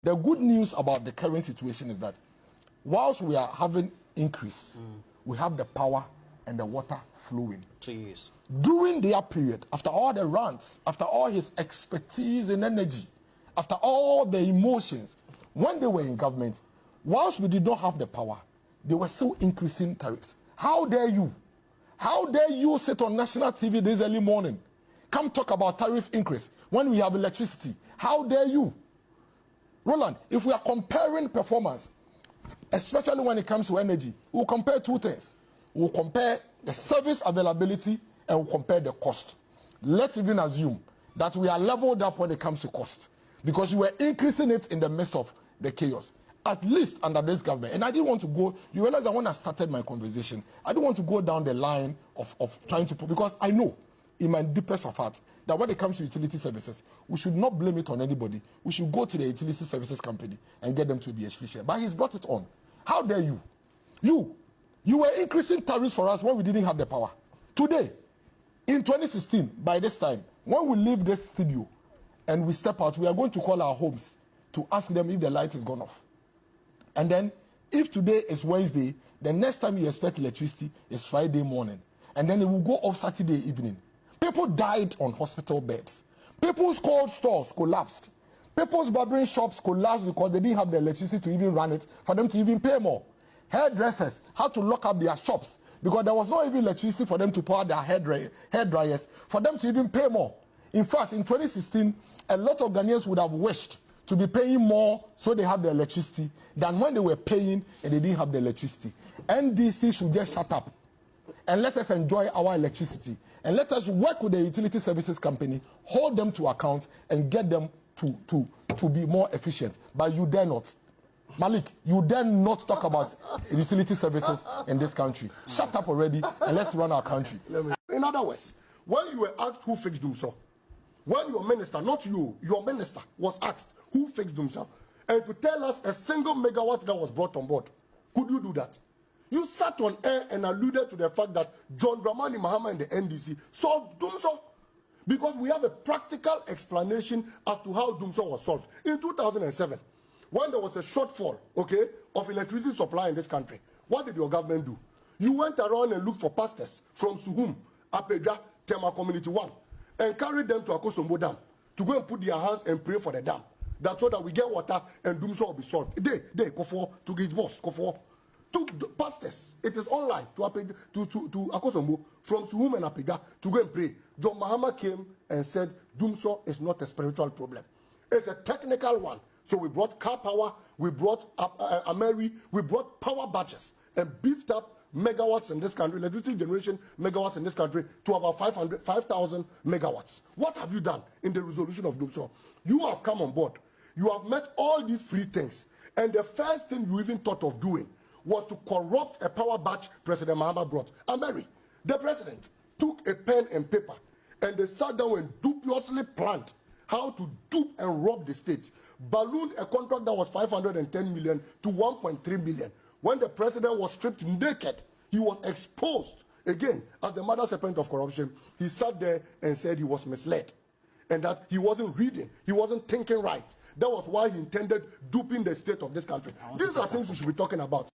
The good news about the current situation is that whilst we are having increase, we have the power and the water flowing. Jeez. During their period, after all the rants, after all his expertise and energy, after all the emotions, when they were in government, whilst we did not have the power, they were still increasing tariffs. How dare you? How dare you sit on national TV this early morning? Come talk about tariff increase when we have electricity. How dare you? Roland, if we are comparing performance, especially when it comes to energy, we'll compare two things. We'll compare the service availability and we'll compare the cost. Let's even assume that we are leveled up when it comes to cost, because you were increasing it in the midst of the chaos, at least under this government. And I didn't want to go, you realize that when I started my conversation, I didn't want to go down the line of trying to, because I know in my deepest of heart that when it comes to utility services, we should not blame it on anybody. We should go to the utility services company and get them to be efficient. But he's brought it on. How dare you? You were increasing tariffs for us when we didn't have the power. Today, in 2016, by this time, when we leave this studio and we step out, we are going to call our homes to ask them if the light is gone off. And then, if today is Wednesday, the next time you expect electricity is Friday morning. And then it will go off Saturday evening. People died on hospital beds. People's cold stores collapsed. People's barbering shops collapsed because they didn't have the electricity to even run it, for them to even pay more. Hairdressers had to lock up their shops because there was not even electricity for them to power their hair dryers, for them to even pay more. In fact, in 2016, a lot of Ghanaians would have wished to be paying more so they have the electricity than when they were paying and they didn't have the electricity. NDC should just shut up and let us enjoy our electricity, and let us work with the utility services company, hold them to account and get them to be more efficient. But you dare not. Malik, you dare not talk about utility services in this country. Shut up already and let's run our country. In other words, when you were asked who fixed Dumso, when your minister, not you, your minister was asked who fixed Dumso, and to tell us a single megawatt that was brought on board, could you do that? You sat on air and alluded to the fact that John Dramani Mahama and the NDC solved Dumso, because we have a practical explanation as to how Dumso was solved. In 2007, when there was a shortfall, okay, of electricity supply in this country, what did your government do? You went around and looked for pastors from Suhum, Apega, Tema Community 1, and carried them to Akosombo Dam to go and put their hands and pray for the dam. That's so that we get water and Dumso will be solved. They Kofo to get boss, Kofo. Took the pastors, it is online, to Akosombo, from Suhum and Apega to go and pray. John Mahama came and said, Dumso is not a spiritual problem. It's a technical one. So we brought car power, we brought Ameri, we brought power batches and beefed up megawatts in this country, electricity generation megawatts in this country to about 5,000 megawatts. What have you done in the resolution of Dumso? You have come on board. You have met all these three things. And the first thing you even thought of doing was to corrupt a power batch President Mahama brought. Ameri, the president, took a pen and paper and they sat down and dubiously planned how to dupe and rob the state. Ballooned a contract that was 510 million to 1.3 million. When the president was stripped naked, he was exposed. Again, as the mother serpent of corruption, he sat there and said he was misled and that he wasn't reading, he wasn't thinking right. That was why he intended duping the state of this country. These are things we should be talking about.